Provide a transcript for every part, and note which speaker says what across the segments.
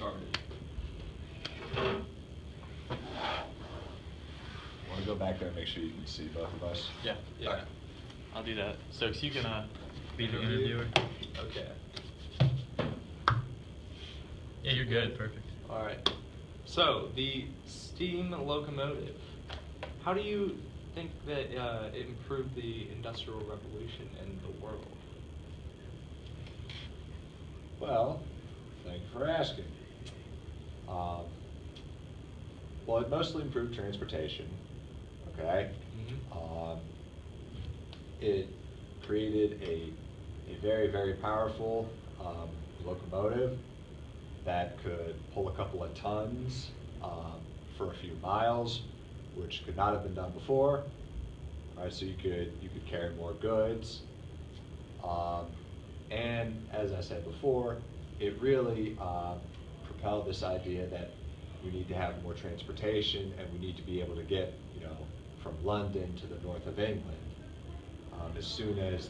Speaker 1: started.
Speaker 2: Want to go back there and make sure you can see both of us?
Speaker 3: Yeah.
Speaker 1: Yeah.
Speaker 3: Okay. I'll do that. Stokes, you can be the interviewer.
Speaker 1: Okay.
Speaker 3: Yeah, you're good. Perfect.
Speaker 1: All right. So the steam locomotive. How do you think that it improved the Industrial Revolution in the world?
Speaker 2: Well, thank you for asking. Well, it mostly improved transportation, okay? It created a very, very powerful locomotive that could pull a couple of tons for a few miles, which could not have been done before. Right, so you could carry more goods, and as I said before, it really propelled this idea that we need to have more transportation and we need to be able to get, from London to the north of England. As soon as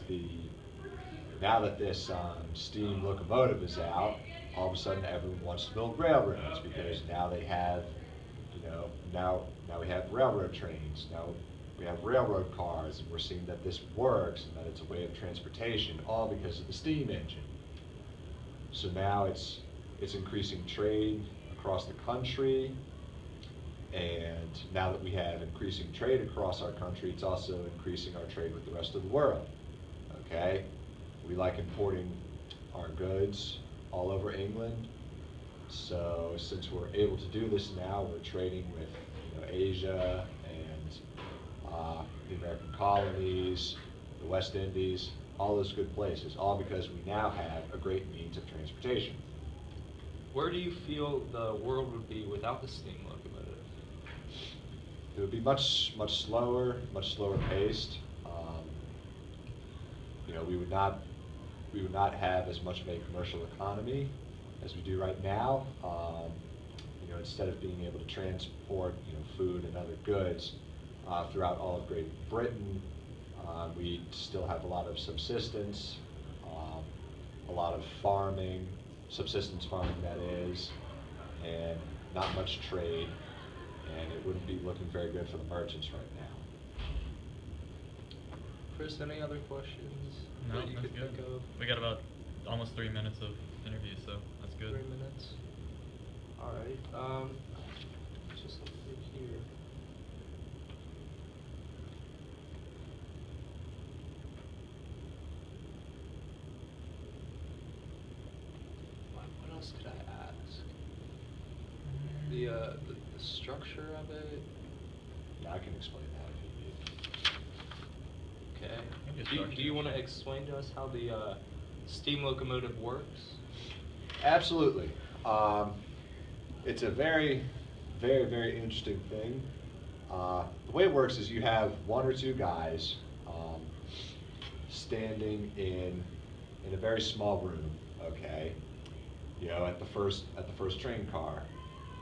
Speaker 2: now that this steam locomotive is out, all of a sudden everyone wants to build railroads because now they have, now we have railroad trains, now we have railroad cars, and we're seeing that this works and that it's a way of transportation, all because of the steam engine. So now it's increasing trade across the country, and now that we have increasing trade across our country, it's also increasing our trade with the rest of the world, okay? We like importing our goods all over England, so since we're able to do this now, we're trading with Asia and the American colonies, the West Indies, all those good places, all because we now have a great means of transportation.
Speaker 1: Where do you feel the world would be without the steam locomotive?
Speaker 2: It would be much slower paced. We would not have as much of a commercial economy as we do right now. Instead of being able to transport food and other goods throughout all of Great Britain, we still have a lot of subsistence, a lot of farming, subsistence farming that is, and not much trade, and it wouldn't be looking very good for the merchants right now.
Speaker 1: Chris, any other questions
Speaker 3: No,
Speaker 1: that you
Speaker 3: that's
Speaker 1: could
Speaker 3: good.
Speaker 1: think of?
Speaker 3: We got about almost 3 minutes of interview, so that's good.
Speaker 1: 3 minutes. All right. Just look through here. What else could I ask? The structure of it.
Speaker 2: Yeah, I can explain that if you need.
Speaker 1: Okay. Do you want to explain to us how the steam locomotive works?
Speaker 2: Absolutely. It's a very, very, very interesting thing. The way it works is you have one or two guys standing in a very small room. Okay, at the first train car,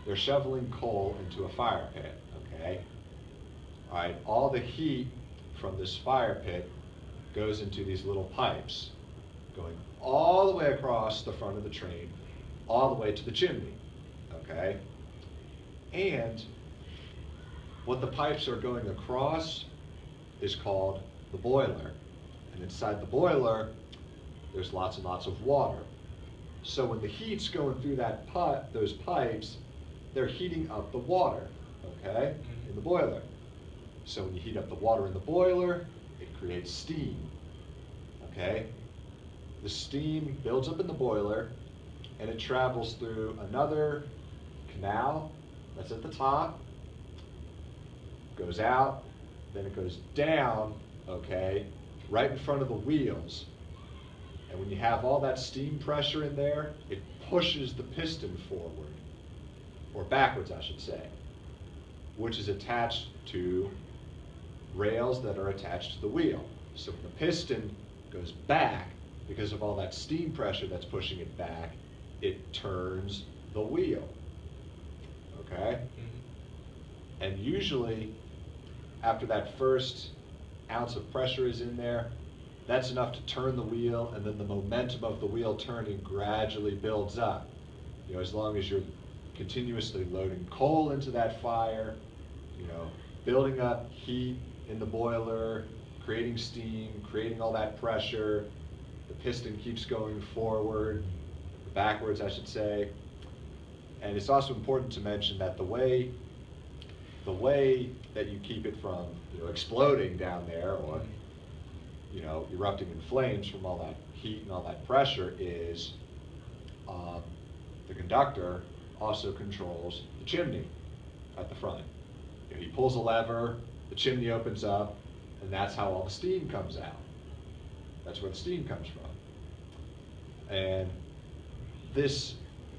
Speaker 2: they're shoveling coal into a fire pit. Okay, all right. All the heat from this fire pit goes into these little pipes, going all the way across the front of the train, all the way to the chimney. Okay, and what the pipes are going across is called the boiler, and inside the boiler there's lots and lots of water. So when the heat's going through those pipes, they're heating up the water, okay, in the boiler. So when you heat up the water in the boiler, it creates steam, okay? The steam builds up in the boiler, and it travels through another canal that's at the top, goes out, then it goes down, okay, right in front of the wheels. And when you have all that steam pressure in there, it pushes the piston forward, or backwards I should say, which is attached to rails that are attached to the wheel. So when the piston goes back, because of all that steam pressure that's pushing it back, it turns the wheel, okay? And usually, after that first ounce of pressure is in there, that's enough to turn the wheel, and then the momentum of the wheel turning gradually builds up. You know, as long as you're continuously loading coal into that fire, you know, building up heat in the boiler, creating steam, creating all that pressure, the piston keeps going forward, backwards I should say. And it's also important to mention that the way that you keep it from, you know, exploding down there or, you know, erupting in flames from all that heat and all that pressure is the conductor also controls the chimney at the front. You know, he pulls a lever, the chimney opens up, and that's how all the steam comes out. That's where the steam comes from. And this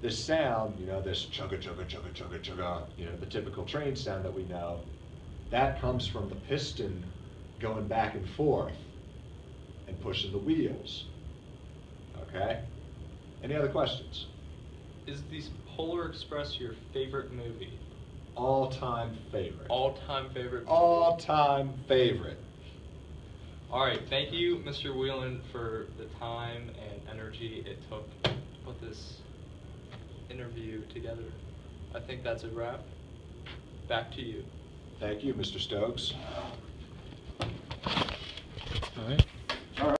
Speaker 2: sound, you know, this chugga chugga chugga chugga chugga, you know, the typical train sound that we know, that comes from the piston going back and forth and pushing the wheels. Okay? Any other questions?
Speaker 1: Is the Polar Express your favorite movie?
Speaker 2: All-time favorite.
Speaker 1: All-time favorite movie?
Speaker 2: All-time favorite.
Speaker 1: All right, thank you, Mr. Weiland, for the time and energy it took to put this interview together. I think that's a wrap. Back to you.
Speaker 2: Thank you, Mr. Stokes.
Speaker 3: All right.